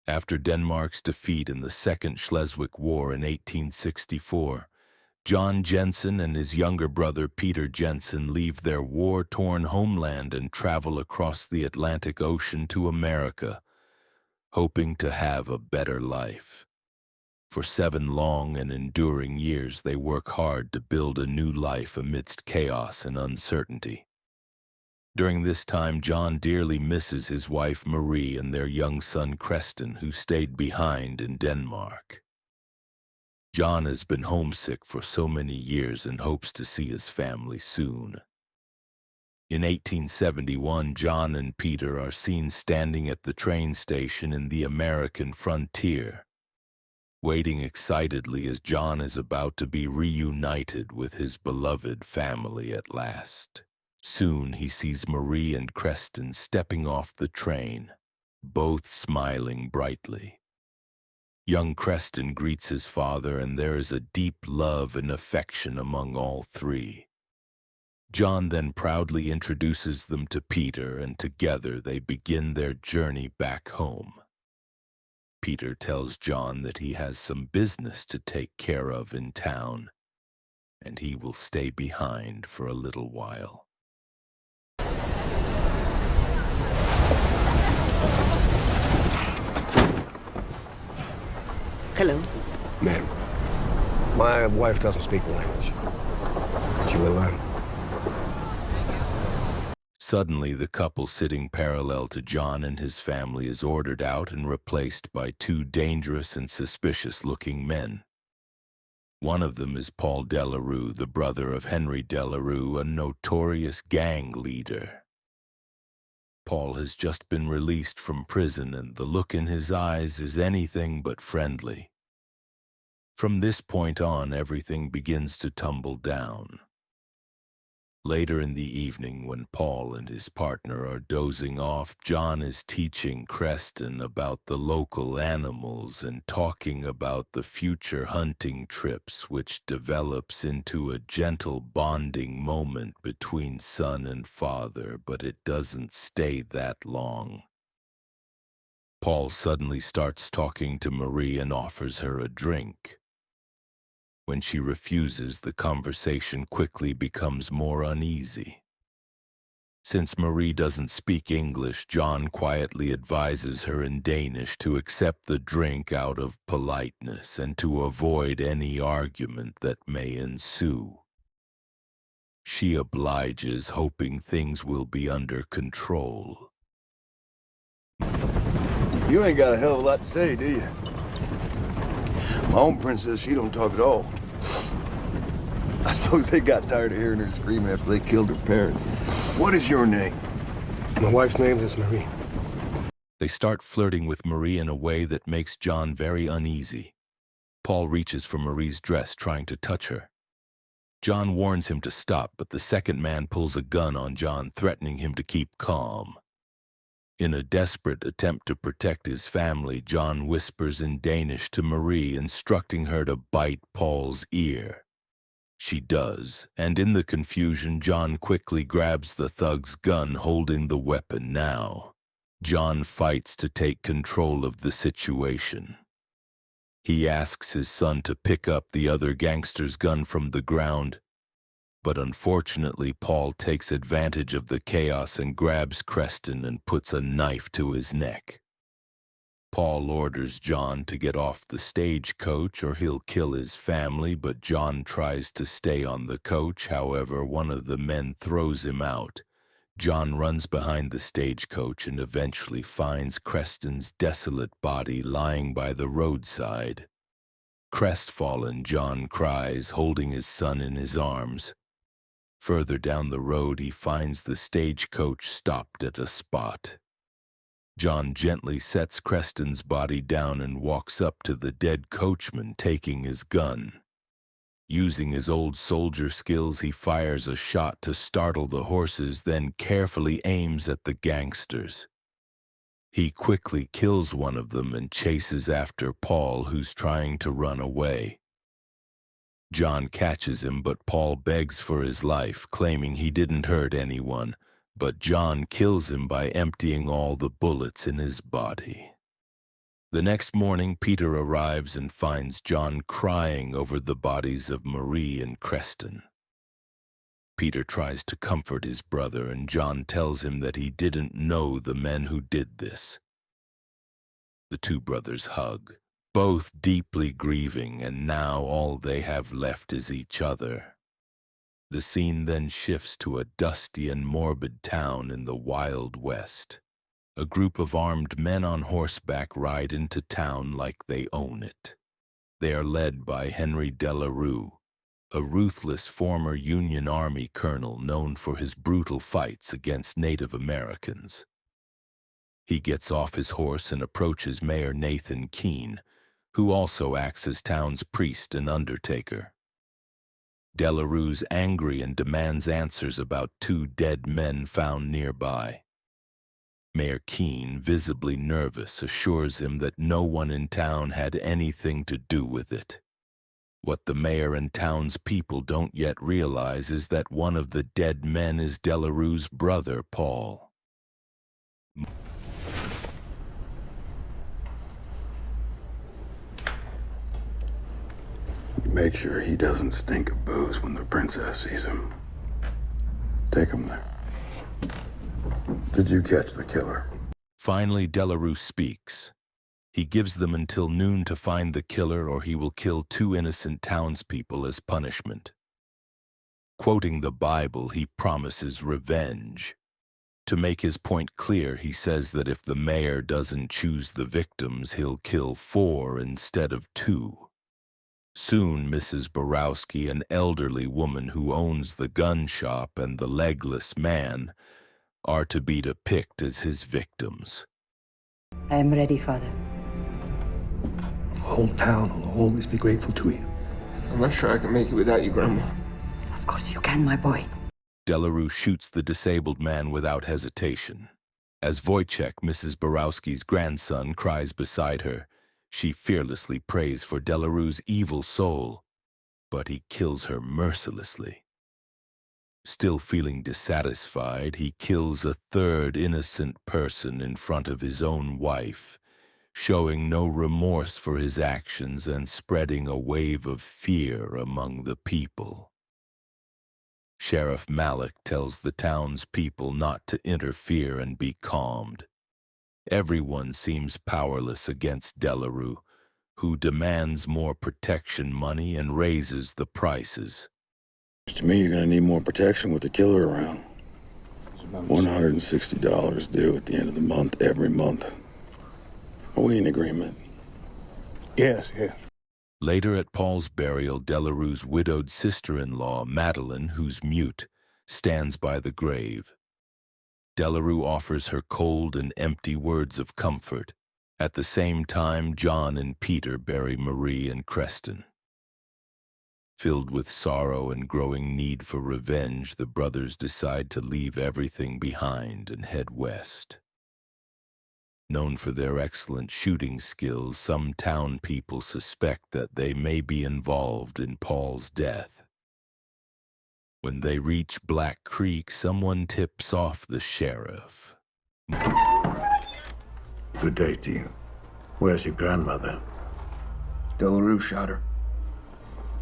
After Denmark's defeat in the Second Schleswick War in 1864, Jon Jensen and his younger brother Peter Jensen leave their war-torn homeland and travel across the Atlantic Ocean to America, hoping to have a better life. For 7 long and enduring years, they work hard to build a new life amidst chaos and uncertainty. During this time, Jon dearly misses his wife Marie and their young son Kresten, who stayed behind in Denmark. Jon has been homesick for so many years and hopes to see his family soon. In 1871, Jon and Peter are seen standing at the train station in the American frontier, waiting excitedly as Jon is about to be reunited with his beloved family at last. Soon he sees Marie and Kresten stepping off the train, both smiling brightly. Young Kresten greets his father, and there is a deep love and affection among all three. Jon then proudly introduces them to Peter, and together they begin their journey back home. Peter tells Jon that he has some business to take care of in town, and he will stay behind for a little while. Hello. Ma'am, my wife doesn't speak the language. She will learn. Suddenly, the couple sitting parallel to Jon and his family is ordered out and replaced by 2 dangerous and suspicious-looking men. One of them is Paul Delarue, the brother of Henry Delarue, a notorious gang leader. Paul has just been released from prison, and the look in his eyes is anything but friendly. From this point on, everything begins to tumble down. Later in the evening, when Paul and his partner are dozing off, Jon is teaching Kresten about the local animals and talking about the future hunting trips, which develops into a gentle bonding moment between son and father, but it doesn't stay that long. Paul suddenly starts talking to Marie and offers her a drink. When she refuses, the conversation quickly becomes more uneasy. Since Marie doesn't speak English, Jon quietly advises her in Danish to accept the drink out of politeness and to avoid any argument that may ensue. She obliges, hoping things will be under control. You ain't got a hell of a lot to say, do you? My own princess, she don't talk at all. I suppose they got tired of hearing her scream after they killed her parents. What is your name? My wife's name is Marie. They start flirting with Marie in a way that makes Jon very uneasy. Paul reaches for Marie's dress, trying to touch her. Jon warns him to stop, but the second man pulls a gun on Jon, threatening him to keep calm. In a desperate attempt to protect his family, Jon whispers in Danish to Marie, instructing her to bite Paul's ear. She does, and in the confusion, Jon quickly grabs the thug's gun, holding the weapon now. Jon fights to take control of the situation. He asks his son to pick up the other gangster's gun from the ground, but unfortunately, Paul takes advantage of the chaos and grabs Kresten and puts a knife to his neck. Paul orders Jon to get off the stagecoach or he'll kill his family, but Jon tries to stay on the coach. However, one of the men throws him out. Jon runs behind the stagecoach and eventually finds Kresten's desolate body lying by the roadside. Crestfallen, Jon cries, holding his son in his arms. Further down the road, he finds the stagecoach stopped at a spot. Jon gently sets Kresten's body down and walks up to the dead coachman, taking his gun. Using his old soldier skills, he fires a shot to startle the horses, then carefully aims at the gangsters. He quickly kills one of them and chases after Paul, who's trying to run away. Jon catches him, but Paul begs for his life, claiming he didn't hurt anyone, but Jon kills him by emptying all the bullets in his body. The next morning, Peter arrives and finds Jon crying over the bodies of Marie and Kresten. Peter tries to comfort his brother, and Jon tells him that he didn't know the men who did this. The two brothers hug, both deeply grieving, and now all they have left is each other. The scene then shifts to a dusty and morbid town in the Wild West. A group of armed men on horseback ride into town like they own it. They are led by Henry Delarue, a ruthless former Union Army colonel known for his brutal fights against Native Americans. He gets off his horse and approaches Mayor Nathan Keene, who also acts as town's priest and undertaker. Delarue's angry and demands answers about two dead men found nearby. Mayor Keene, visibly nervous, assures him that no one in town had anything to do with it. What the mayor and townspeople don't yet realize is that one of the dead men is Delarue's brother, Paul. Make sure he doesn't stink of booze when the princess sees him. Take him there. Did you catch the killer? Finally, Delarue speaks. He gives them until noon to find the killer, or he will kill two innocent townspeople as punishment. Quoting the Bible, he promises revenge. To make his point clear, he says that if the mayor doesn't choose the victims, he'll kill 4 instead of 2. Soon, Mrs. Borowski, an elderly woman who owns the gun shop, and the legless man are to be depicted as his victims. I am ready, Father. The whole town will always be grateful to you. I'm not sure I can make it without you, Grandma. Of course you can, my boy. Delarue shoots the disabled man without hesitation. As Wojciech, Mrs. Borowski's grandson, cries beside her, she fearlessly prays for Delarue's evil soul, but he kills her mercilessly. Still feeling dissatisfied, he kills a third innocent person in front of his own wife, showing no remorse for his actions and spreading a wave of fear among the people. Sheriff Mallick tells the townspeople not to interfere and be calmed. Everyone seems powerless against Delarue, who demands more protection money and raises the prices. To me, you're gonna need more protection with the killer around. $160 due at the end of the month, every month. Are we in agreement? Yes. Later at Paul's burial, Delarue's widowed sister-in-law, Madelaine, who's mute, stands by the grave. Delarue offers her cold and empty words of comfort. At the same time, Jon and Peter bury Marie and Kresten. Filled with sorrow and growing need for revenge, the brothers decide to leave everything behind and head west. Known for their excellent shooting skills, some town people suspect that they may be involved in Paul's death. When they reach Black Creek, someone tips off the sheriff. Good day to you. Where's your grandmother? Delarue shot her.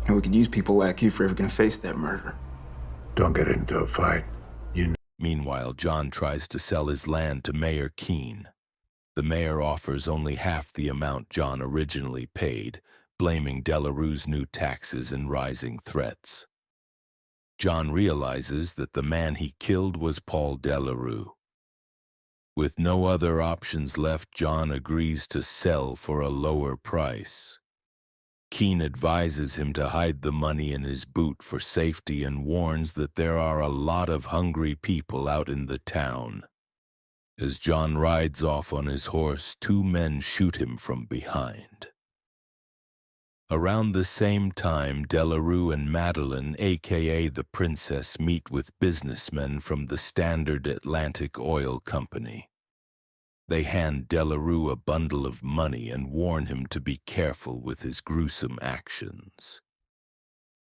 And we could use people like you if we're ever gonna face that murder. Don't get into a fight. Meanwhile, Jon tries to sell his land to Mayor Keene. The mayor offers only half the amount Jon originally paid, blaming Delarue's new taxes and rising threats. Jon realizes that the man he killed was Paul Delarue. With no other options left, Jon agrees to sell for a lower price. Keene advises him to hide the money in his boot for safety and warns that there are a lot of hungry people out in the town. As Jon rides off on his horse, 2 men shoot him from behind. Around the same time, Delarue and Madelaine, aka the Princess, meet with businessmen from the Standard Atlantic Oil Company. They hand Delarue a bundle of money and warn him to be careful with his gruesome actions.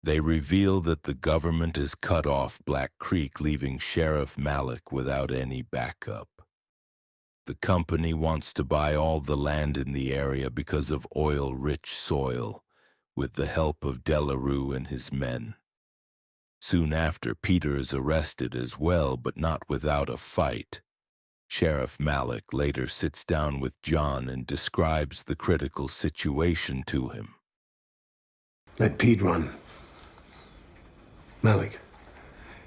They reveal that the government has cut off Black Creek, leaving Sheriff Mallick without any backup. The company wants to buy all the land in the area because of oil-rich soil, with the help of Delarue and his men. Soon after, Peter is arrested as well, but not without a fight. Sheriff Mallick later sits down with Jon and describes the critical situation to him. Let Pete run. Mallick.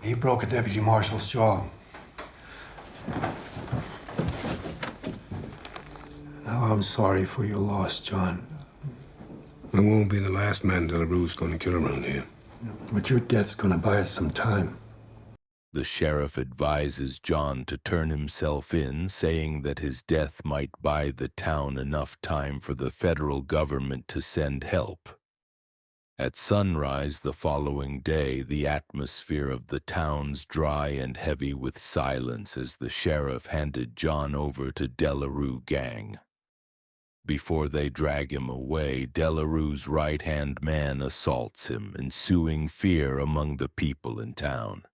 He broke a deputy marshal's jaw. Oh, I'm sorry for your loss, Jon. I won't be the last man Delarue's gonna kill around here. But your death's gonna buy us some time. The sheriff advises Jon to turn himself in, saying that his death might buy the town enough time for the federal government to send help. At sunrise the following day, the atmosphere of the town's dry and heavy with silence as the sheriff handed Jon over to Delarue's gang. Before they drag him away, Delarue's right-hand man assaults him, ensuing fear among the people in town.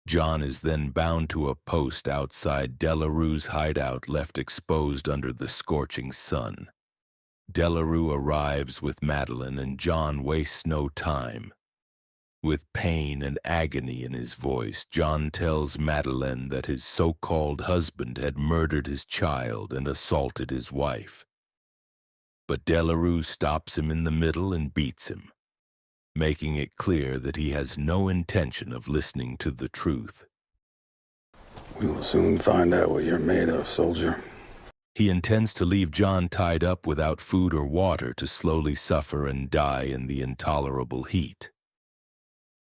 Jon is then bound to a post outside Delarue's hideout, left exposed under the scorching sun. Delarue arrives with Madelaine, and Jon wastes no time. With pain and agony in his voice, Jon tells Madelaine that his so-called husband had murdered his child and assaulted his wife. But Delarue stops him in the middle and beats him, making it clear that he has no intention of listening to the truth. We will soon find out what you're made of, soldier. He intends to leave Jon tied up without food or water to slowly suffer and die in the intolerable heat.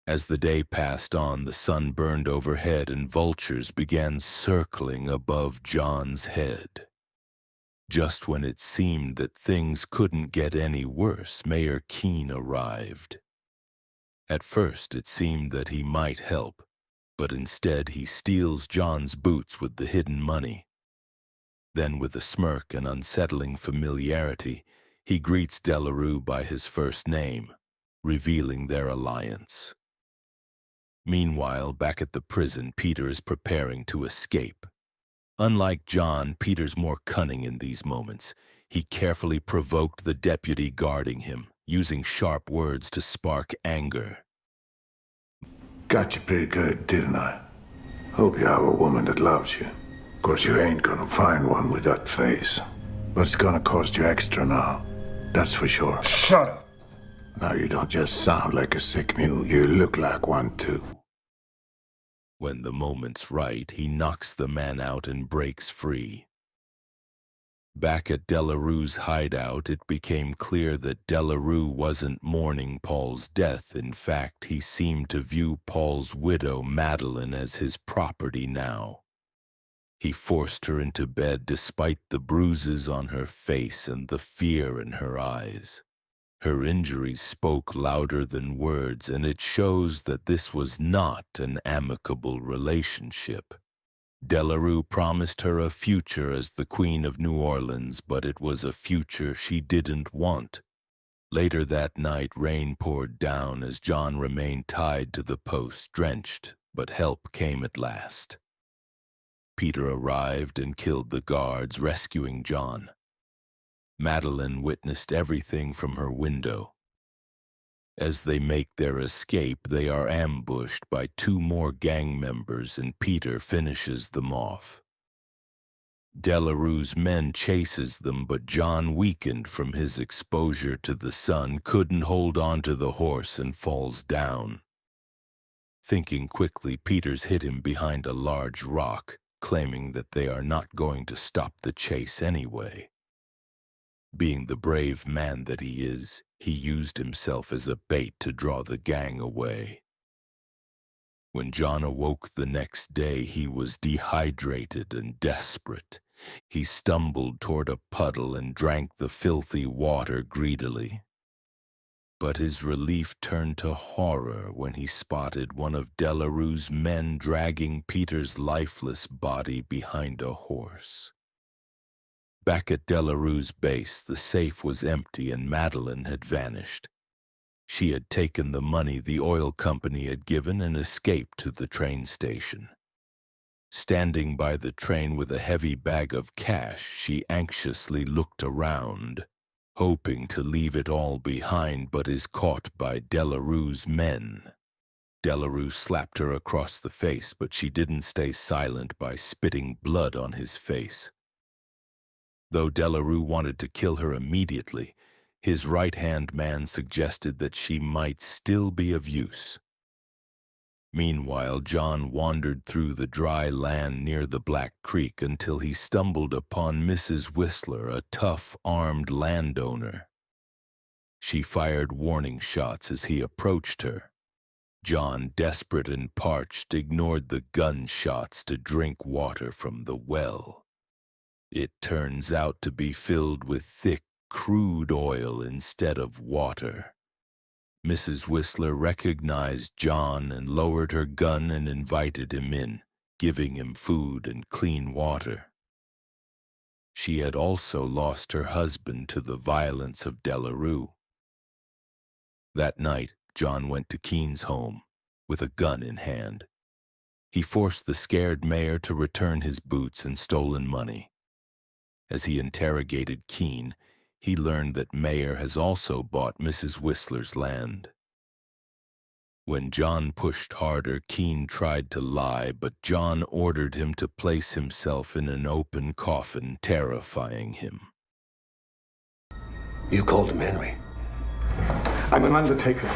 As the day passed on, the sun burned overhead and vultures began circling above Jon's head. Just when it seemed that things couldn't get any worse, Mayor Keene arrived. At first, it seemed that he might help, but instead he steals Jon's boots with the hidden money. Then, with a smirk and unsettling familiarity, he greets Delarue by his first name, revealing their alliance. Meanwhile, back at the prison, Peter is preparing to escape. Unlike Jon, Peter's more cunning in these moments. He carefully provoked the deputy guarding him, using sharp words to spark anger. Got you pretty good, didn't I? Hope you have a woman that loves you. Of course, you ain't gonna find one with that face. But it's gonna cost you extra now. That's for sure. Shut up! Now you don't just sound like a sick mule, you look like one too. When the moment's right, he knocks the man out and breaks free. Back at Delarue's hideout, it became clear that Delarue wasn't mourning Paul's death. In fact, he seemed to view Paul's widow, Madelaine, as his property now. He forced her into bed despite the bruises on her face and the fear in her eyes. Her injuries spoke louder than words, and it shows that this was not an amicable relationship. Delarue promised her a future as the Queen of New Orleans, but it was a future she didn't want. Later that night, rain poured down as Jon remained tied to the post, drenched, but help came at last. Peter arrived and killed the guards, rescuing Jon. Madelaine witnessed everything from her window. As they make their escape, they are ambushed by 2 more gang members, and Peter finishes them off. Delarue's men chases them, but Jon, weakened from his exposure to the sun, couldn't hold on to the horse and falls down. Thinking quickly, Peter's hid him behind a large rock, claiming that they are not going to stop the chase anyway. Being the brave man that he is, he used himself as a bait to draw the gang away. When Jon awoke the next day, he was dehydrated and desperate. He stumbled toward a puddle and drank the filthy water greedily. But his relief turned to horror when he spotted one of Delarue's men dragging Peter's lifeless body behind a horse. Back at Delarue's base, the safe was empty and Madelaine had vanished. She had taken the money the oil company had given and escaped to the train station. Standing by the train with a heavy bag of cash, she anxiously looked around, hoping to leave it all behind, but is caught by Delarue's men. Delarue slapped her across the face, but she didn't stay silent by spitting blood on his face. Though Delarue wanted to kill her immediately, his right-hand man suggested that she might still be of use. Meanwhile, Jon wandered through the dry land near the Black Creek until he stumbled upon Mrs. Whistler, a tough, armed landowner. She fired warning shots as he approached her. Jon, desperate and parched, ignored the gunshots to drink water from the well. It turns out to be filled with thick, crude oil instead of water. Mrs. Whistler recognized Jon and lowered her gun and invited him in, giving him food and clean water. She had also lost her husband to the violence of Delarue. That night, Jon went to Keen's home, with a gun in hand. He forced the scared mayor to return his boots and stolen money. As he interrogated Keen, he learned that Mayer has also bought Mrs. Whistler's land. When Jon pushed harder, Keen tried to lie, but Jon ordered him to place himself in an open coffin, terrifying him. You called him Henry. I'm an undertaker.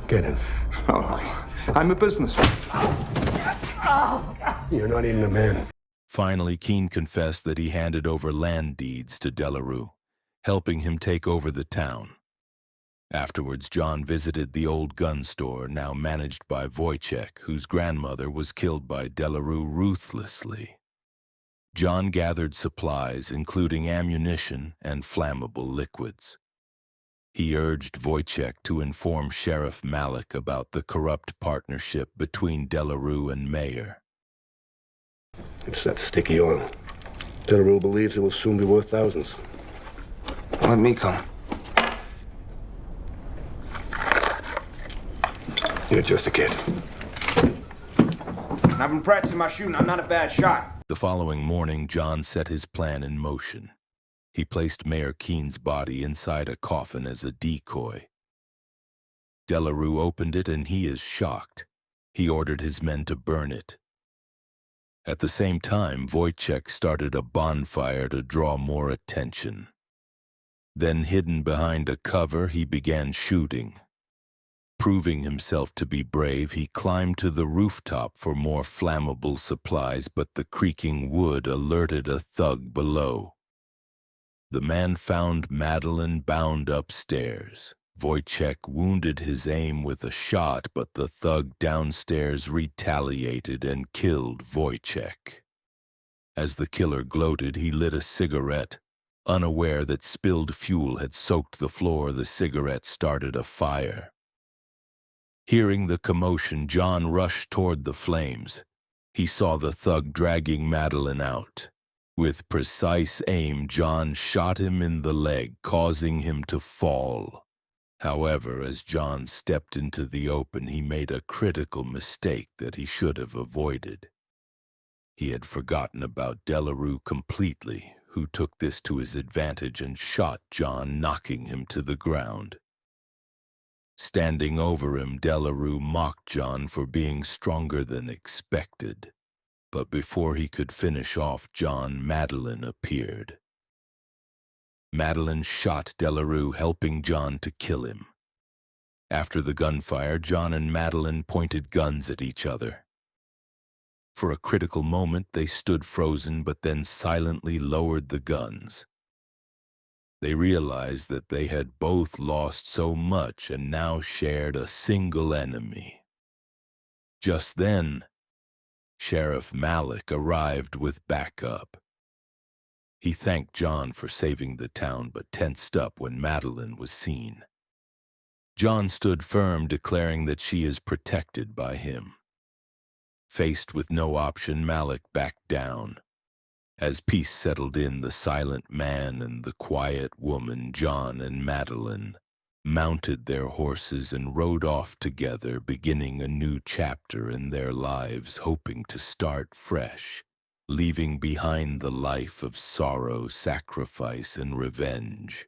Get him. All right. I'm a businessman. You're not even a man. Finally, Keen confessed that he handed over land deeds to Delarue, helping him take over the town. Afterwards, Jon visited the old gun store, now managed by Wojciech, whose grandmother was killed by Delarue ruthlessly. Jon gathered supplies, including ammunition and flammable liquids. He urged Wojciech to inform Sheriff Mallick about the corrupt partnership between Delarue and Mayer. It's that sticky oil. Delarue believes it will soon be worth thousands. Let me come. You're just a kid. I've been practicing my shooting. I'm not a bad shot. The following morning, Jon set his plan in motion. He placed Mayor Keen's body inside a coffin as a decoy. Delarue opened it and he is shocked. He ordered his men to burn it. At the same time, Wojciech started a bonfire to draw more attention. Then, hidden behind a cover, he began shooting. Proving himself to be brave, he climbed to the rooftop for more flammable supplies, but the creaking wood alerted a thug below. The man found Madelaine bound upstairs. Wojciech wounded his aim with a shot, but the thug downstairs retaliated and killed Wojciech. As the killer gloated, he lit a cigarette. Unaware that spilled fuel had soaked the floor, the cigarette started a fire. Hearing the commotion, Jon rushed toward the flames. He saw the thug dragging Madelaine out. With precise aim, Jon shot him in the leg, causing him to fall. However, as Jon stepped into the open, he made a critical mistake that he should have avoided. He had forgotten about Delarue completely, who took this to his advantage and shot Jon, knocking him to the ground. Standing over him, Delarue mocked Jon for being stronger than expected. But before he could finish off Jon, Madelaine appeared. Madelaine shot Delarue, helping Jon to kill him. After the gunfire, Jon and Madelaine pointed guns at each other. For a critical moment, they stood frozen, but then silently lowered the guns. They realized that they had both lost so much and now shared a single enemy. Just then, Sheriff Mallick arrived with backup. He thanked Jon for saving the town, but tensed up when Madelaine was seen. Jon stood firm, declaring that she is protected by him. Faced with no option, Mallick backed down. As peace settled in, the silent man and the quiet woman, Jon and Madelaine, mounted their horses and rode off together, beginning a new chapter in their lives, hoping to start fresh, leaving behind the life of sorrow, sacrifice, and revenge.